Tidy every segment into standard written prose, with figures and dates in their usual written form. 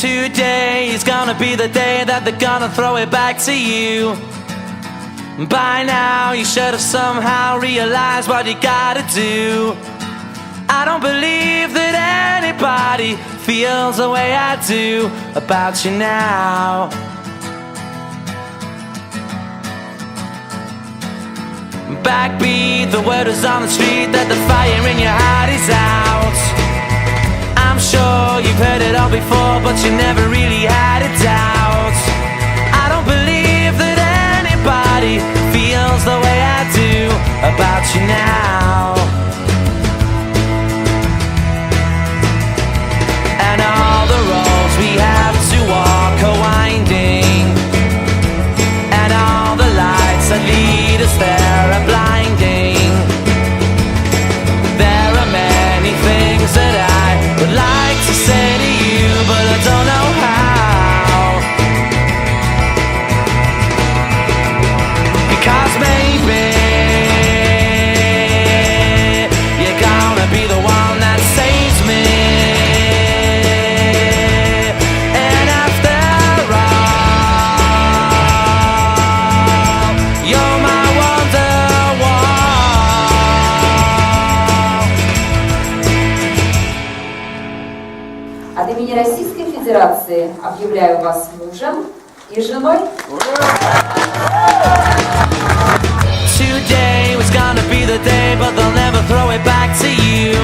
Today is gonna be the day that they're gonna throw it back to you. By now you should have somehow realized what you gotta do. I don't believe that anybody feels the way I do about you now. Backbeat, the word is on the street that the fire in your heart is out. I'm sure you've heard it all before, but you never really had a doubt. I don't believe that anybody feels the way I do about you now. And all the roads we have to walk are winding, and all the lights that lead us there are blinding. There are many things that I would like to say to you, but I don't know how. Because maybe you're gonna be the one that saves me. And after all, you're my Wonderwall. От имени Российской Федерации объявляю вас мужем и женой. Today was gonna be the day, but they'll never throw it back to you.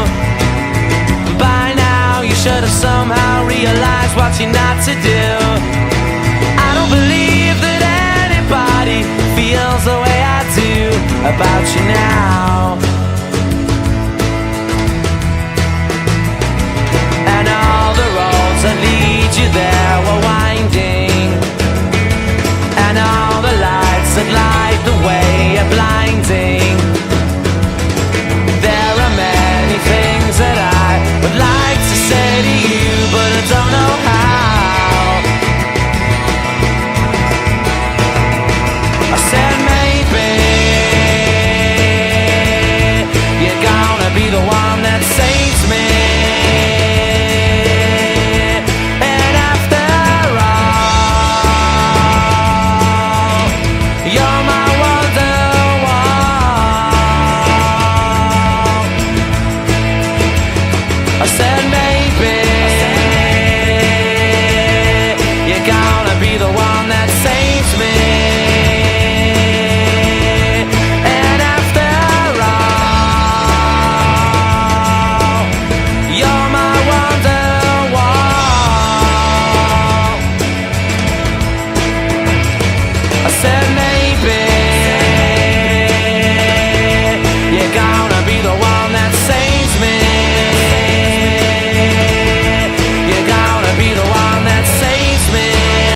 By now you should have somehow realized what you're not to do. I don't believe that anybody feels the way I do about you now. And all the roads that lead you there were winding, and all the lights that light the way